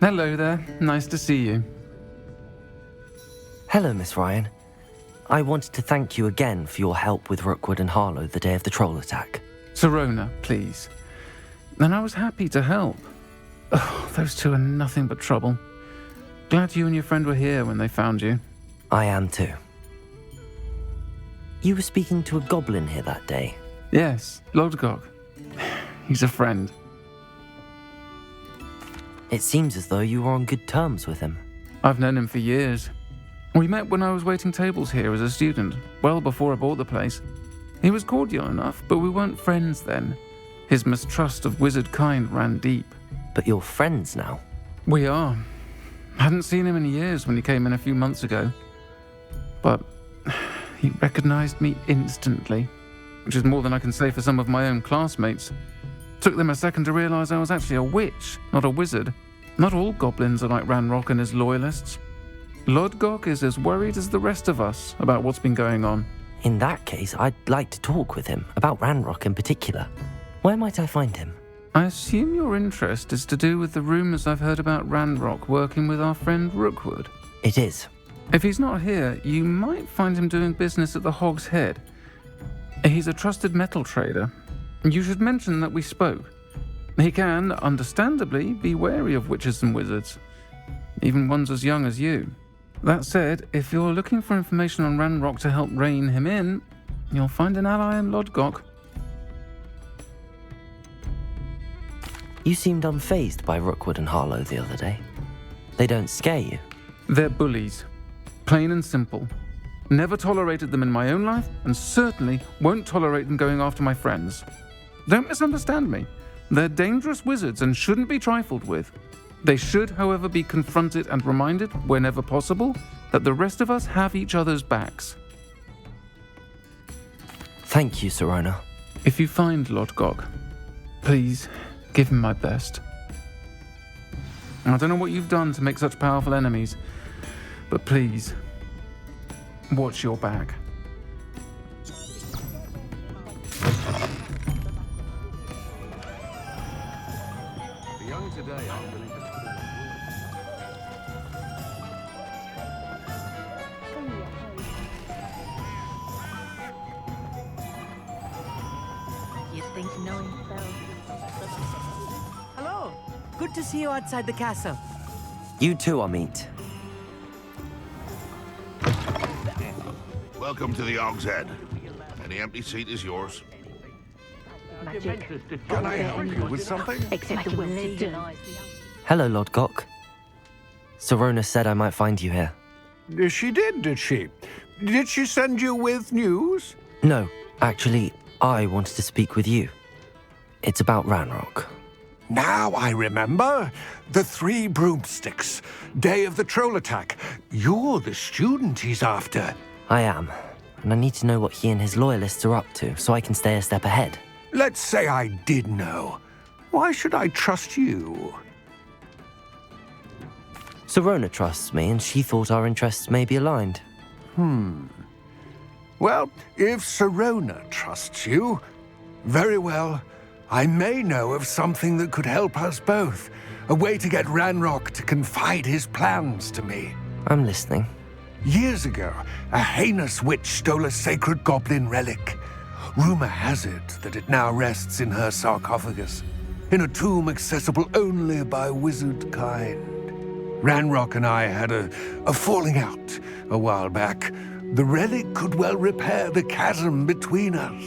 Hello there. Nice to see you. Hello, Miss Ryan. I wanted to thank you again for your help with Rookwood and Harlow the day of the troll attack. Sirona, please. And I was happy to help. Oh, those two are nothing but trouble. Glad you and your friend were here when they found you. I am too. You were speaking to a goblin here that day. Yes, Lodgok. He's a friend. It seems as though you were on good terms with him. I've known him for years. We met when I was waiting tables here as a student, well before I bought the place. He was cordial enough, but we weren't friends then. His mistrust of wizard kind ran deep. But you're friends now? We are. Hadn't seen him in years when he came in a few months ago. But he recognized me instantly, which is more than I can say for some of my own classmates. Took them a second to realize I was actually a witch, not a wizard. Not all goblins are like Ranrock and his loyalists. Lodgok is as worried as the rest of us about what's been going on. In that case, I'd like to talk with him, about Ranrock in particular. Where might I find him? I assume your interest is to do with the rumors I've heard about Ranrock working with our friend Rookwood. It is. If he's not here, you might find him doing business at the Hog's Head. He's a trusted metal trader. You should mention that we spoke. He can, understandably, be wary of witches and wizards, even ones as young as you. That said, if you're looking for information on Ranrock to help rein him in, you'll find an ally in Lodgok. You seemed unfazed by Rookwood and Harlow the other day. They don't scare you? They're bullies. Plain and simple. Never tolerated them in my own life, and certainly won't tolerate them going after my friends. Don't misunderstand me. They're dangerous wizards and shouldn't be trifled with. They should, however, be confronted and reminded, whenever possible, that the rest of us have each other's backs. Thank you, Sirona. If you find Lodgok, please give him my best. I don't know what you've done to make such powerful enemies, but please, watch your back. The young today aren't willing to put in You think knowing Hello. Good to see you outside the castle. You too, Amit. Welcome to the Hog's Head. Any empty seat is yours. magic. Can I help you with something? Except the will to do. Hello, Lodgok. Sirona said I might find you here. She did she? Did she send you with news? No, actually, I wanted to speak with you. It's about Ranrock. Now I remember. The 3 broomsticks. Day of the troll attack. You're the student he's after. I am, and I need to know what he and his loyalists are up to so I can stay a step ahead. Let's say I did know. Why should I trust you? Sirona trusts me, and she thought our interests may be aligned. Well, if Sirona trusts you, very well. I may know of something that could help us both. A way to get Ranrock to confide his plans to me. I'm listening. Years ago, a heinous witch stole a sacred goblin relic. Rumor has it that it now rests in her sarcophagus, in a tomb accessible only by wizard kind. Ranrock and I had a falling out a while back. The relic could well repair the chasm between us.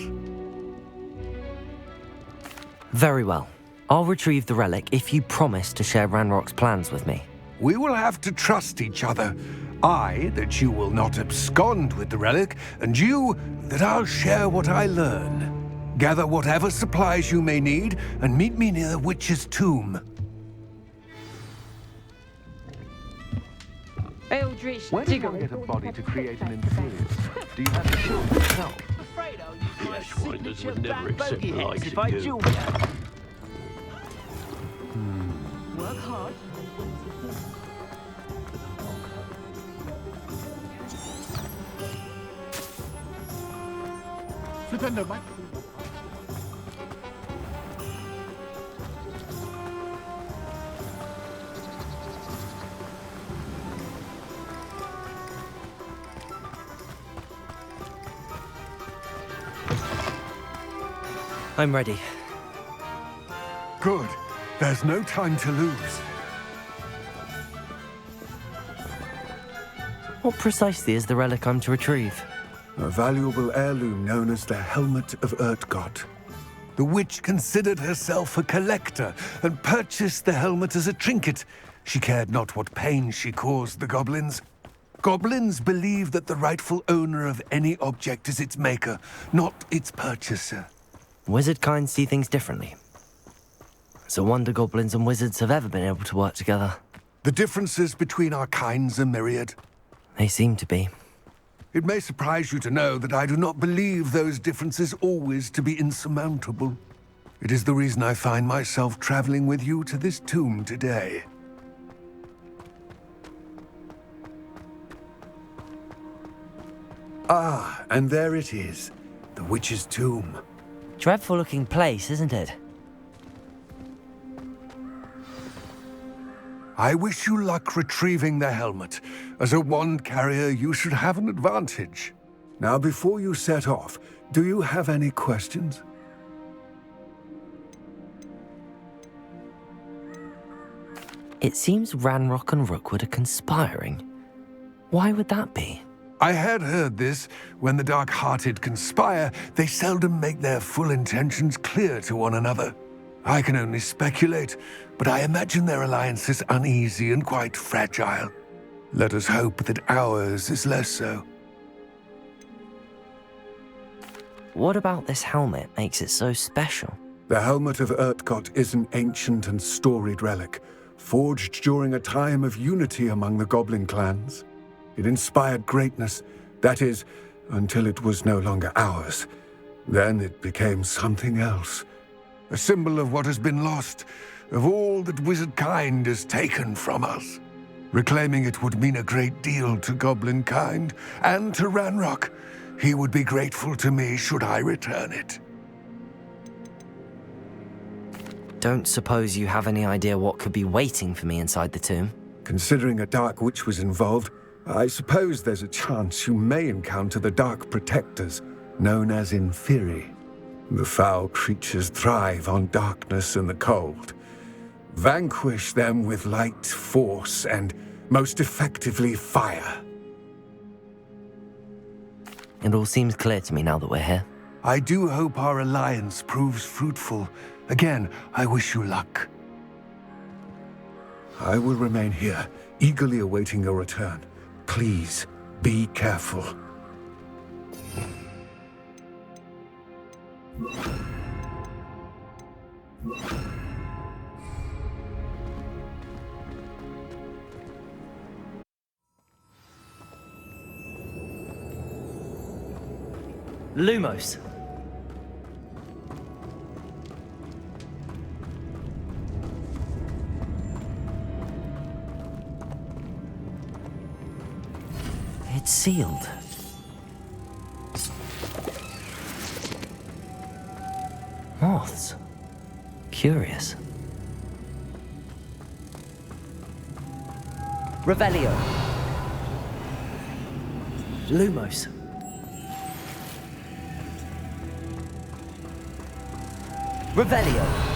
Very well. I'll retrieve the relic if you promise to share Ranrock's plans with me. We will have to trust each other. I, that you will not abscond with the relic, and you, that I'll share what I learn. Gather whatever supplies you may need, and meet me near the witch's tomb. Eldritch Where did one get a body to create an inferior? Do you have to show it yourself? Afraid I'll use my Yes, winders signature would never accept bogey the heads likes if of I you. duel you. Work hard. Flipendo, Mike. I'm ready. Good. There's no time to lose. What precisely is the relic I'm to retrieve? A valuable heirloom known as the Helmet of Urutrgot. The witch considered herself a collector and purchased the helmet as a trinket. She cared not what pain she caused the goblins. Goblins believe that the rightful owner of any object is its maker, not its purchaser. Wizard kind see things differently. It's a wonder goblins and wizards have ever been able to work together. The differences between our kinds are myriad. They seem to be. It may surprise you to know that I do not believe those differences always to be insurmountable. It is the reason I find myself traveling with you to this tomb today. Ah, and there it is, the witch's tomb. Dreadful looking place, isn't it? I wish you luck retrieving the helmet. As a wand carrier, you should have an advantage. Now, before you set off, do you have any questions? It seems Ranrock and Rookwood are conspiring. Why would that be? I had heard this. When the dark-hearted conspire, they seldom make their full intentions clear to one another. I can only speculate, but I imagine their alliance is uneasy and quite fragile. Let us hope that ours is less so. What about this helmet makes it so special? The Helmet of Urutrgot is an ancient and storied relic, forged during a time of unity among the goblin clans. It inspired greatness, that is, until it was no longer ours. Then it became something else. A symbol of what has been lost, of all that wizard kind has taken from us. Reclaiming it would mean a great deal to goblin kind, and to Ranrock. He would be grateful to me should I return it. Don't suppose you have any idea what could be waiting for me inside the tomb? Considering a dark witch was involved, I suppose there's a chance you may encounter the Dark Protectors, known as Inferi. The foul creatures thrive on darkness and the cold. Vanquish them with light, force, and most effectively fire. It all seems clear to me now that we're here. I do hope our alliance proves fruitful. Again, I wish you luck. I will remain here, eagerly awaiting your return. Please, be careful. Lumos. It's sealed. Moths. Curious. Revelio. Lumos. Revelio.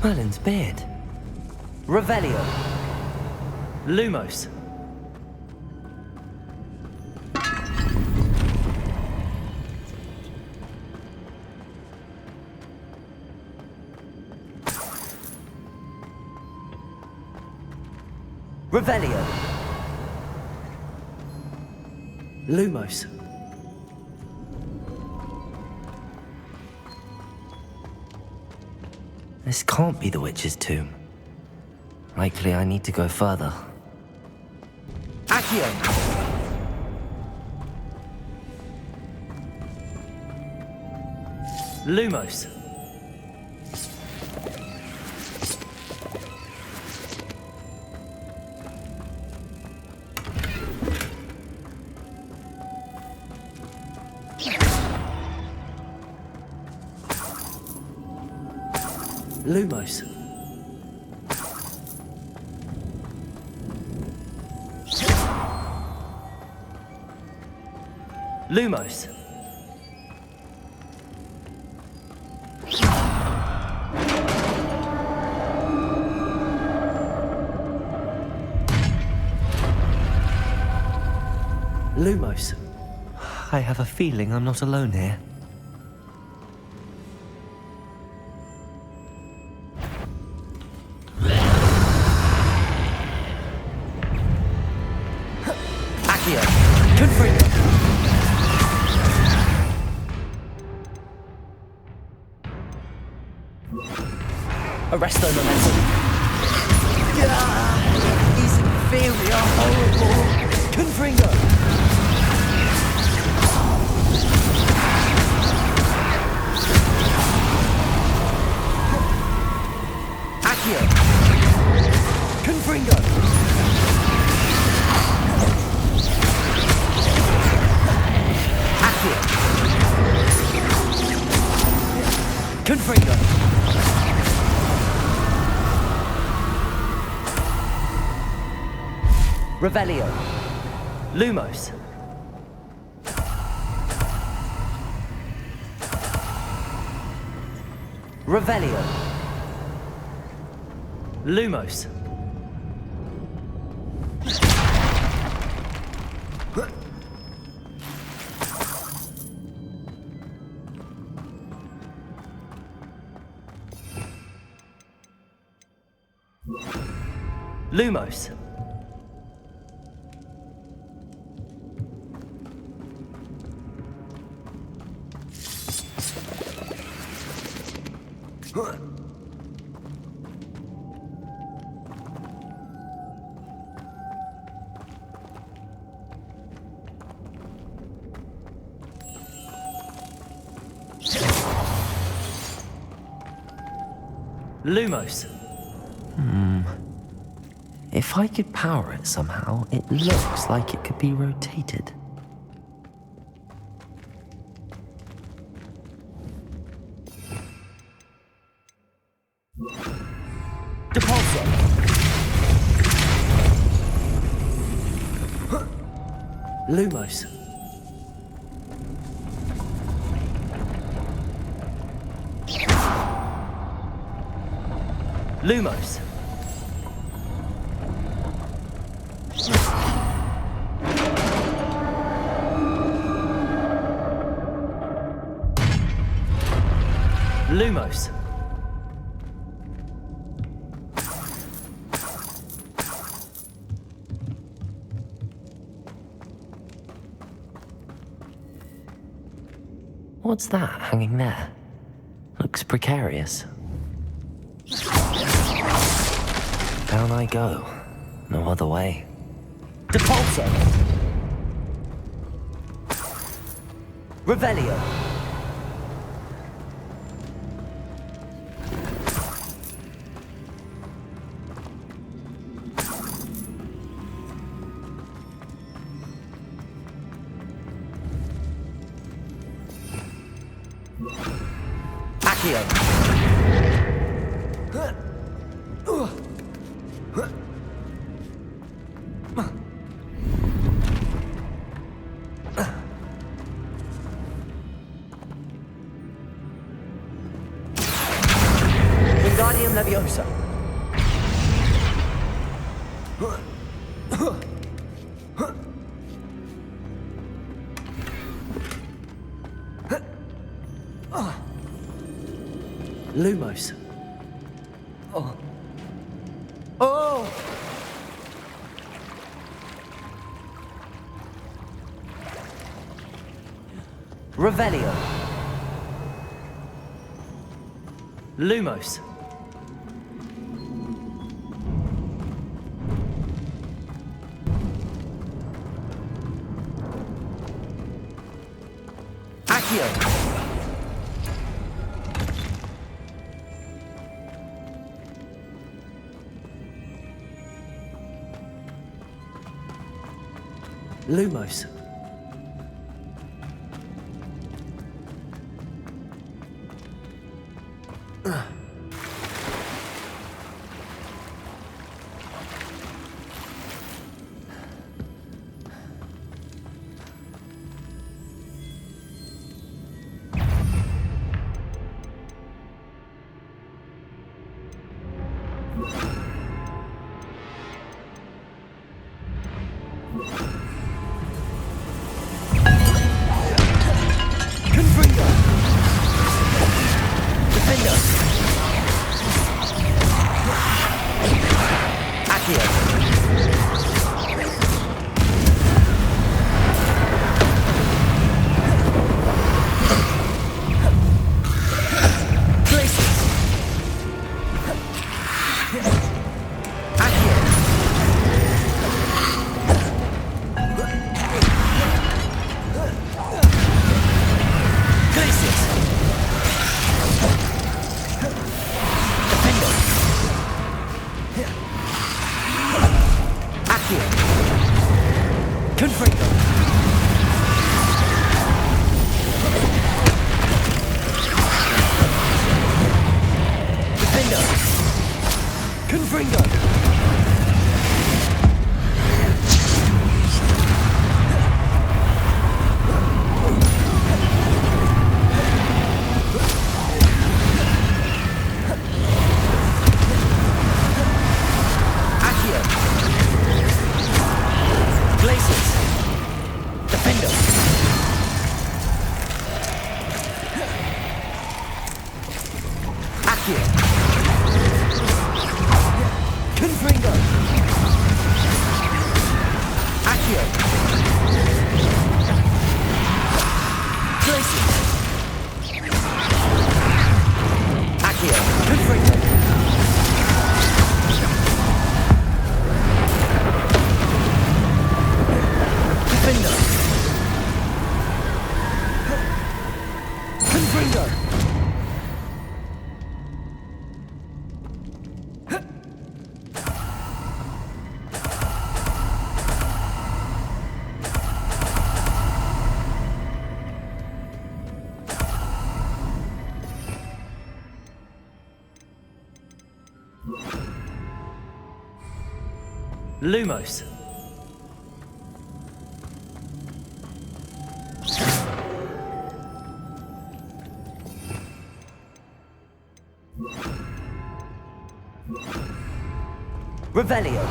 Merlin's beard. Revelio. Lumos. Revelio. Lumos. This can't be the witch's tomb. Likely I need to go further. Accio! Lumos. Lumos. Lumos. Lumos. I have a feeling I'm not alone here. Accio. Confringo. Arresto momentum. He's inferior, horrible. Confringo. Accio. Confringo. Accio. Confringo. Revelio. Lumos. Revelio. Lumos. Lumos. Lumos. If I could power it somehow, it looks like it could be rotated. Depulso. Lumos. Lumos. Lumos. What's that hanging there? Looks precarious. Down I go. No other way. Depulso. Revelio. Accio. Wingardium Leviosa. Lumos. Oh. Oh! Revelio. Lumos. Accio. Lumos. Places. Defender. Accio. Confringo. Defender. Confringo. Lumos. Revelio.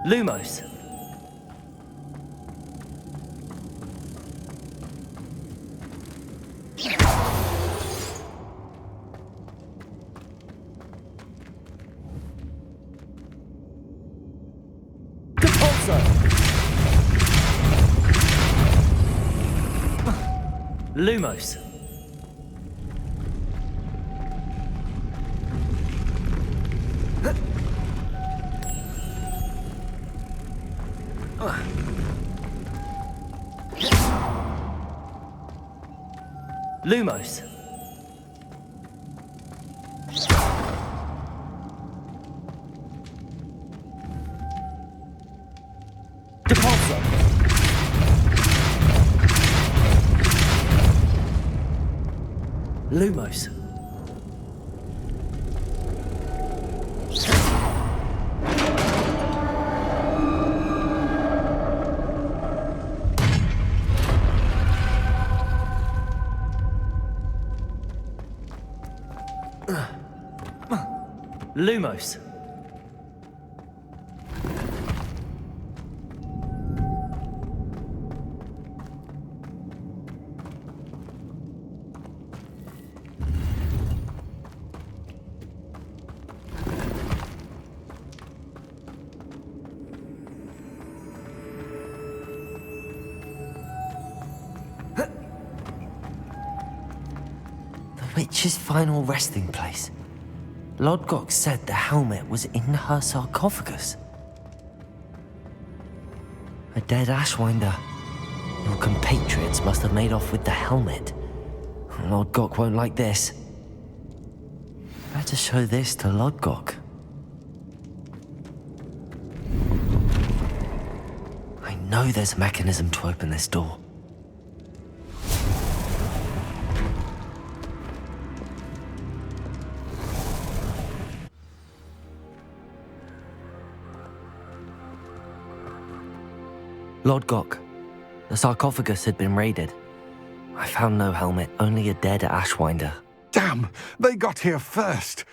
Lumos. Lumos. Lumos. Depulso. Lumos. Lumos. The witch's final resting place. Lodgok said the helmet was in her sarcophagus. A dead Ashwinder. Your compatriots must have made off with the helmet. Lodgok won't like this. Better show this to Lodgok. I know there's a mechanism to open this door. Lodgok, the sarcophagus had been raided. I found no helmet, only a dead Ashwinder. Damn! They got here first.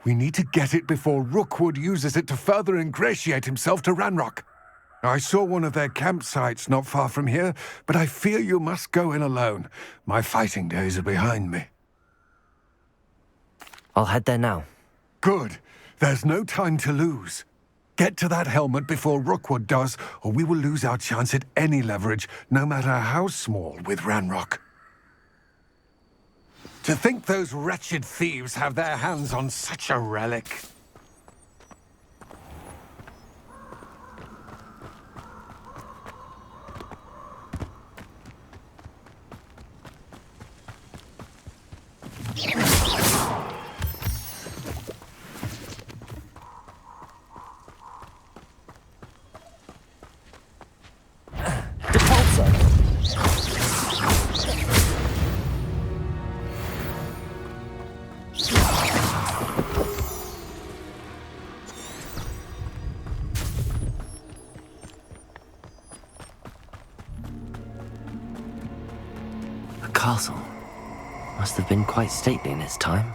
We need to get it before Rookwood uses it to further ingratiate himself to Ranrock. I saw one of their campsites not far from here, but I fear you must go in alone. My fighting days are behind me. I'll head there now. Good. There's no time to lose. Get to that helmet before Rookwood does, or we will lose our chance at any leverage, no matter how small, with Ranrock. To think those wretched thieves have their hands on such a relic. castle. Must have been quite stately in its time.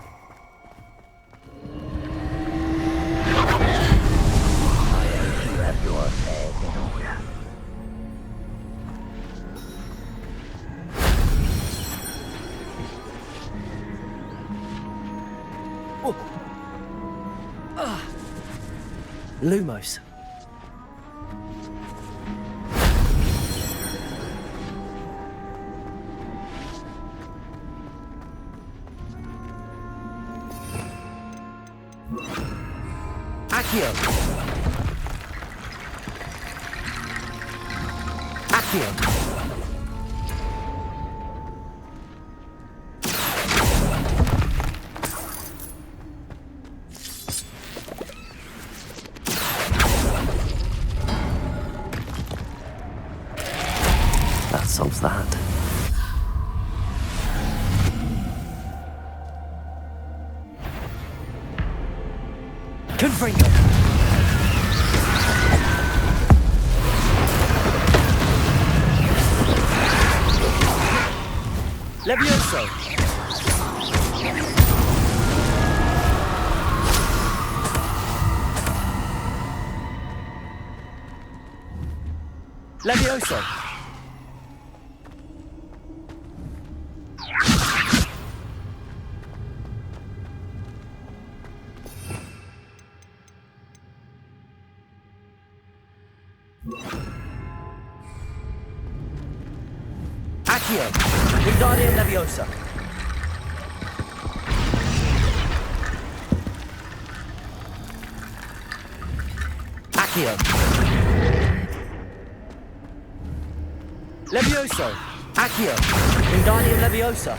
Lumos. Accio. Accio. That solves that. Confringo. Levioso. Levioso. Accio. Wingardium Leviosa. Accio. Levioso. Accio. Wingardium Leviosa.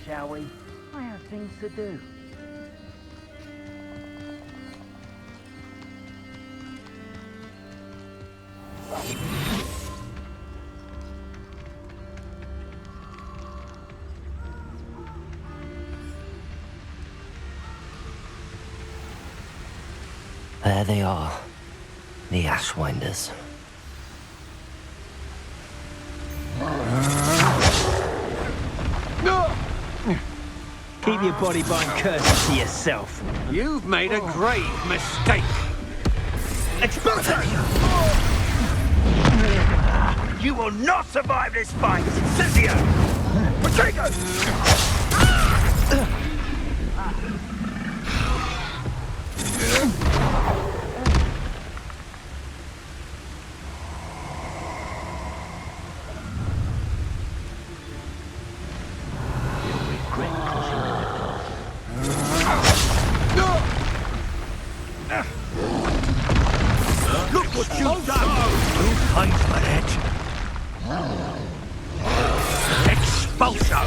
Shall we? I have things to do. There they are, the Ashwinders. Keep your body-bind curses to yourself. You've made a grave mistake. Expulso! You will not survive this fight! Cynthia! Patrico! Look what you've done! You paid for it! Expulso!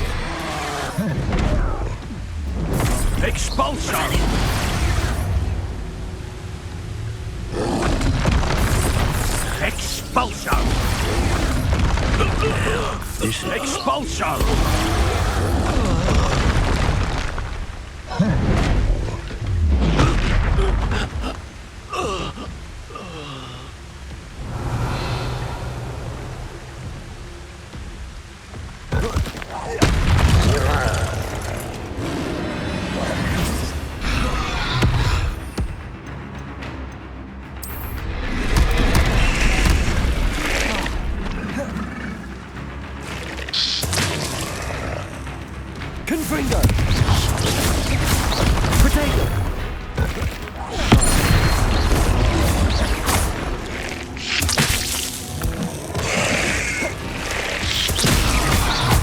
Expulso! Expulso! Expulso! Confringo! Potato!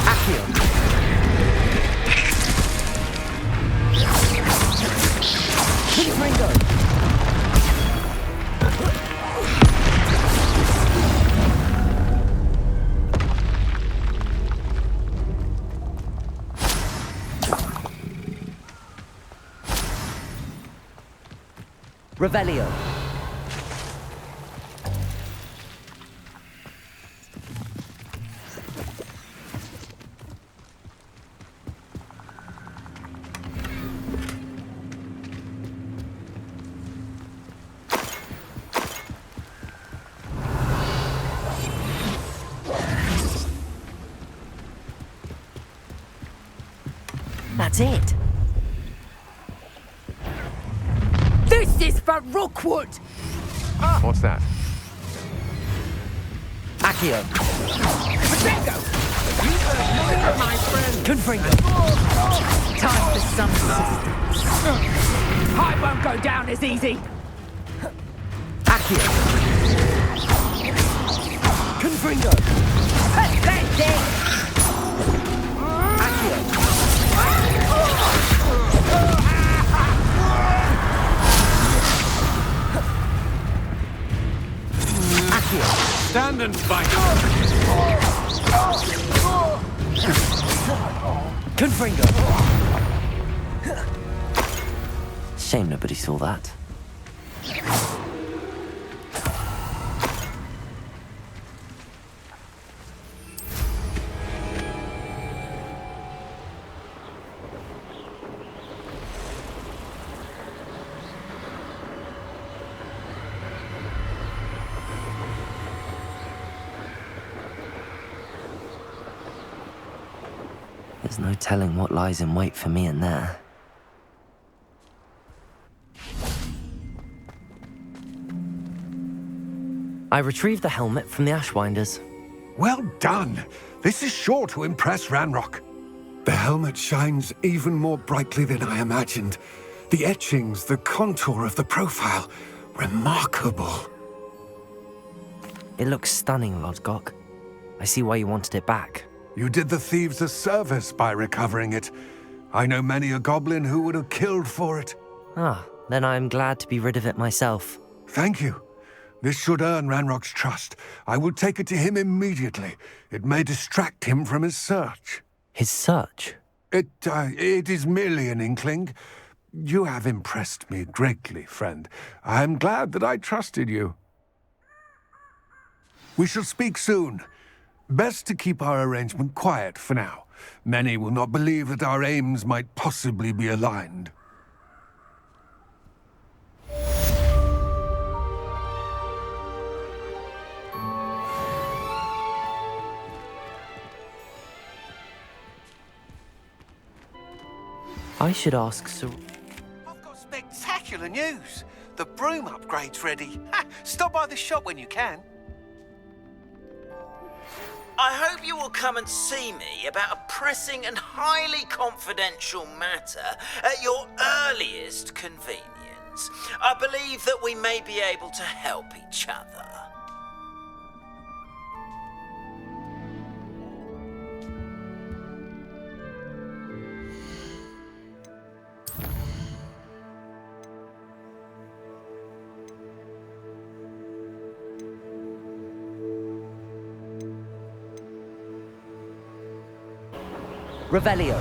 Accio! Confringo! Revelio. That's it. This is for Rookwood! What's that? Accio. Bingo! You heard nothing, my friend! Confringo. Time for some assistance. I won't go down as easy. Accio. Confringo. Pathetic! Accio. Accio. Stand and fight. Confringo. Shame nobody saw that. There's no telling what lies in wait for me in there. I retrieved the helmet from the Ashwinders. Well done. This is sure to impress Ranrock. The helmet shines even more brightly than I imagined. The etchings, the contour of the profile, remarkable. It looks stunning, Lodgok. I see why you wanted it back. You did the thieves a service by recovering it. I know many a goblin who would have killed for it. Ah, then I'm glad to be rid of it myself. Thank you. This should earn Ranrock's trust. I will take it to him immediately. It may distract him from his search. His search? It is merely an inkling. You have impressed me greatly, friend. I am glad that I trusted you. We shall speak soon. Best to keep our arrangement quiet for now. Many will not believe that our aims might possibly be aligned. I should ask Sir... I've got spectacular news. The broom upgrade's ready. Ha! Stop by the shop when you can. I hope you will come and see me about a pressing and highly confidential matter at your earliest convenience. I believe that we may be able to help each other. Revelio.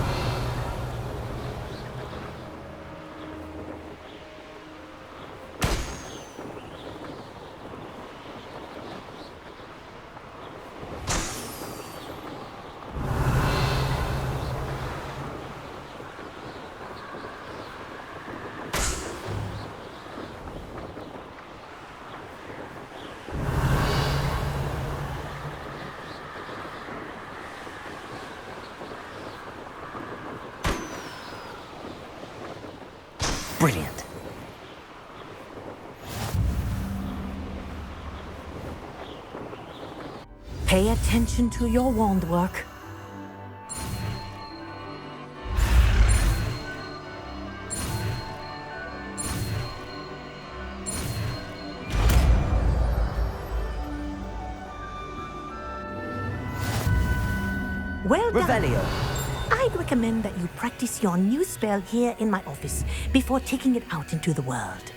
Brilliant. Pay attention to your wand work. Well done. Revelio. I'd recommend that you practice your new spell here in my office before taking it out into the world.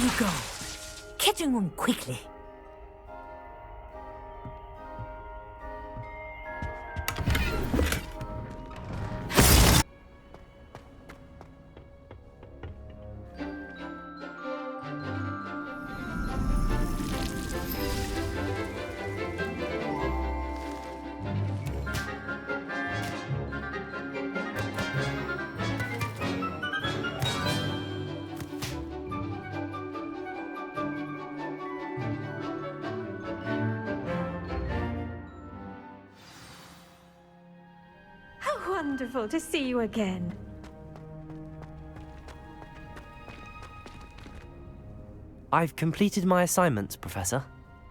you go. Catching on quickly. Wonderful to see you again. I've completed my assignments, Professor.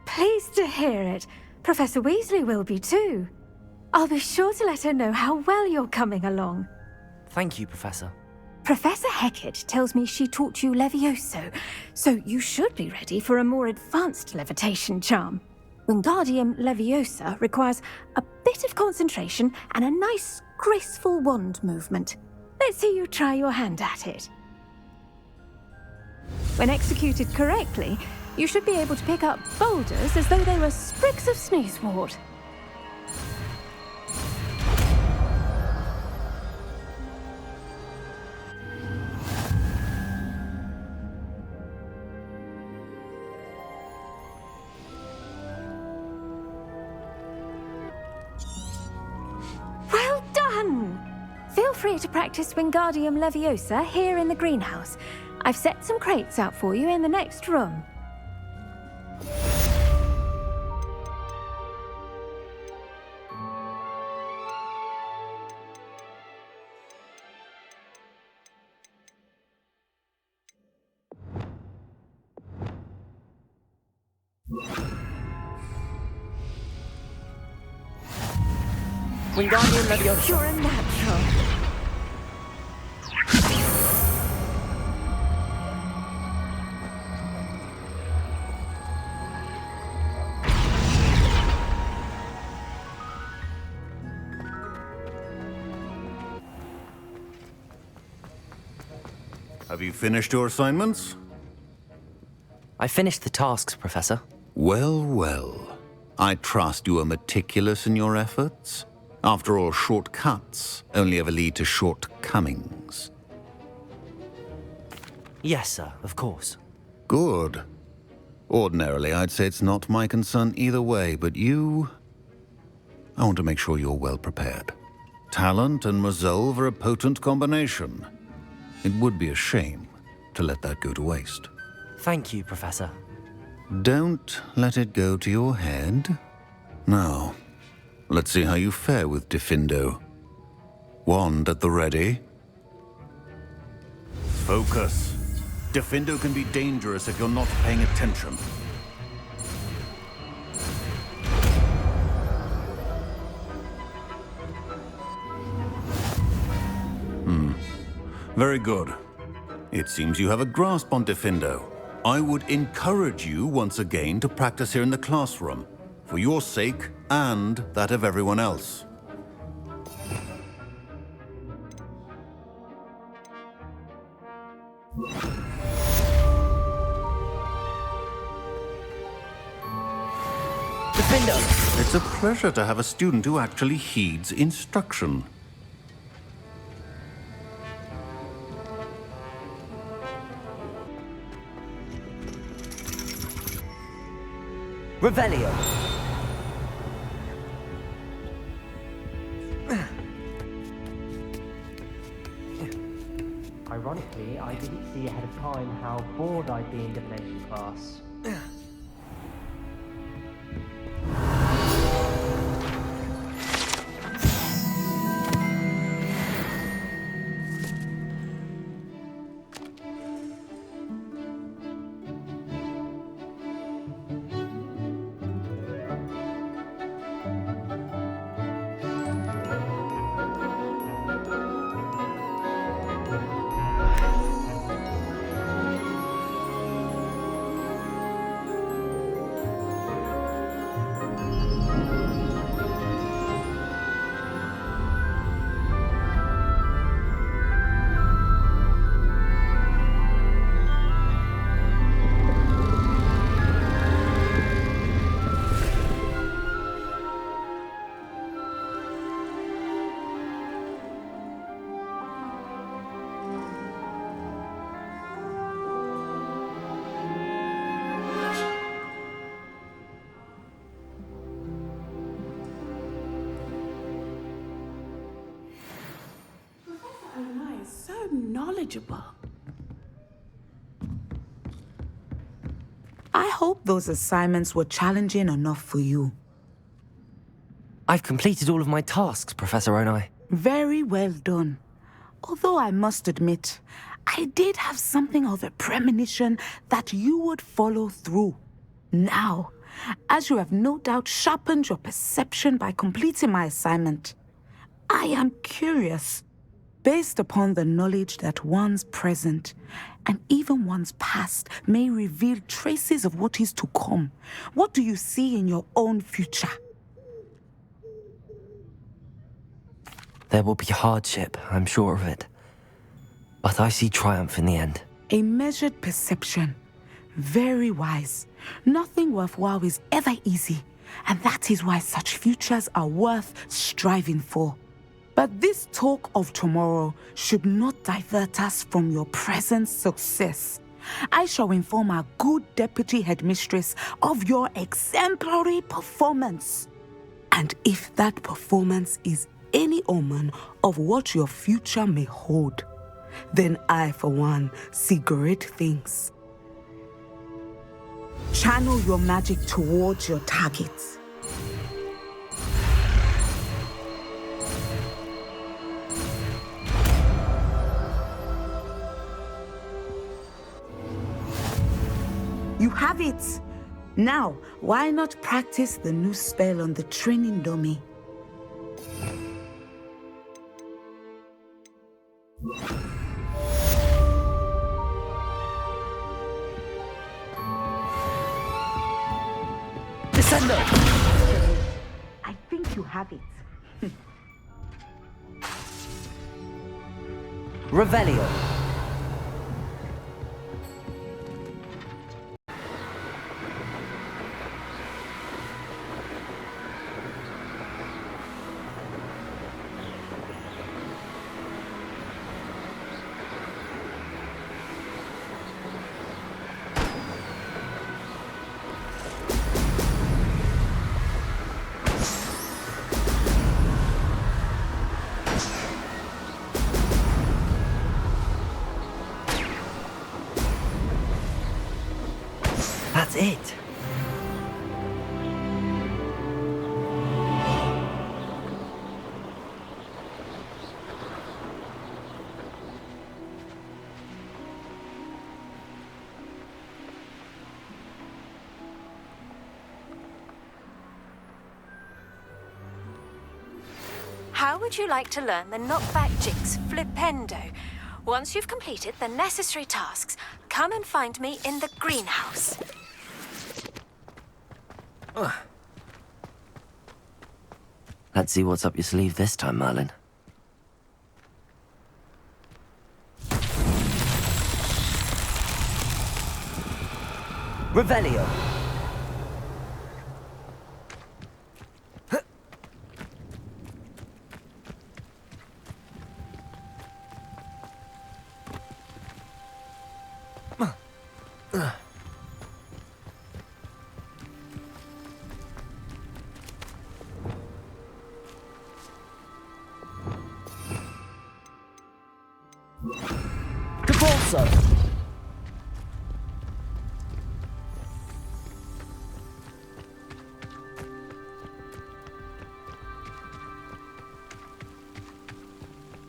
Pleased to hear it. Professor Weasley will be too. I'll be sure to let her know how well you're coming along. Thank you, Professor. Professor Hecat tells me she taught you Levioso, so you should be ready for a more advanced levitation charm. Wingardium Leviosa requires a bit of concentration and a nice, graceful wand movement. Let's see you try your hand at it. When executed correctly, you should be able to pick up boulders as though they were sprigs of sneezewort. Well done! Feel free to practice Wingardium Leviosa here in the greenhouse. I've set some crates out for you in the next room. Wingardium Leviosa. You're a natural. Have you finished your assignments? I finished the tasks, Professor. Well, well. I trust you are meticulous in your efforts. After all, shortcuts only ever lead to shortcomings. Yes, sir, of course. Good. Ordinarily, I'd say it's not my concern either way, but you... I want to make sure you're well prepared. Talent and resolve are a potent combination. It would be a shame to let that go to waste. Thank you, Professor. Don't let it go to your head. Now, let's see how you fare with Diffindo. Wand at the ready. Focus. Diffindo can be dangerous if you're not paying attention. Very good. It seems you have a grasp on Diffindo. I would encourage you once again to practice here in the classroom, for your sake and that of everyone else. Diffindo! It's a pleasure to have a student who actually heeds instruction. Revelio. Ironically, I didn't see ahead of time how bored I'd be in divination class. knowledgeable. I hope those assignments were challenging enough for you. I've completed all of my tasks, Professor Onai. Very well done. Although I must admit, I did have something of a premonition that you would follow through. Now, as you have no doubt sharpened your perception by completing my assignment, I am curious, based upon the knowledge that one's present and even one's past may reveal traces of what is to come. What do you see in your own future? There will be hardship, I'm sure of it. But I see triumph in the end. A measured perception. Very wise. Nothing worthwhile is ever easy, and that is why such futures are worth striving for. But this talk of tomorrow should not divert us from your present success. I shall inform our good deputy headmistress of your exemplary performance. And if that performance is any omen of what your future may hold, then I, for one, see great things. Channel your magic towards your targets. You have it! Now, why not practice the new spell on the training dummy? Descendo! I think you have it. Revelio. That's it. How would you like to learn the knockback jinx flipendo? Once you've completed the necessary tasks, come and find me in the greenhouse. Let's see what's up your sleeve this time, Merlin. Revelio.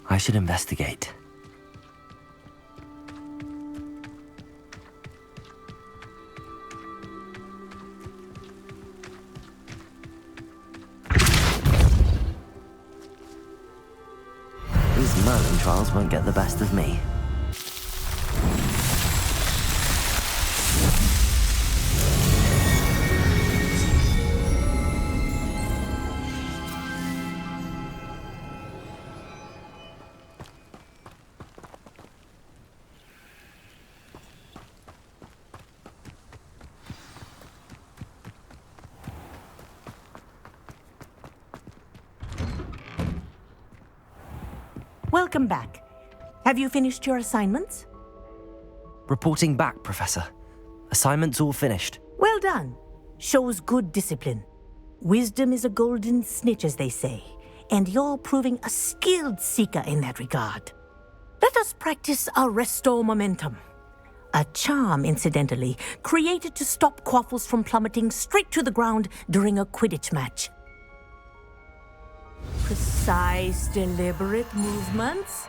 I should investigate. These Merlin trials won't get the best of me. Welcome back. Have you finished your assignments? Reporting back, Professor. Assignments all finished. Well done. Shows good discipline. Wisdom is a golden snitch, as they say, and you're proving a skilled seeker in that regard. Let us practice Arresto Momentum. A charm, incidentally, created to stop Quaffles from plummeting straight to the ground during a Quidditch match. Precise, deliberate movements.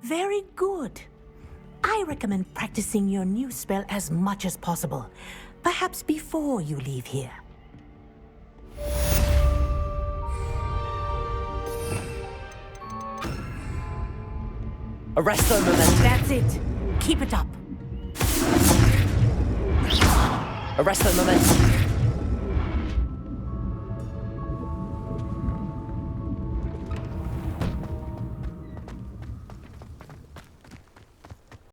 Very good. I recommend practicing your new spell as much as possible, perhaps before you leave here. Arresto Momentum. That's it. Keep it up. Arresto Momentum.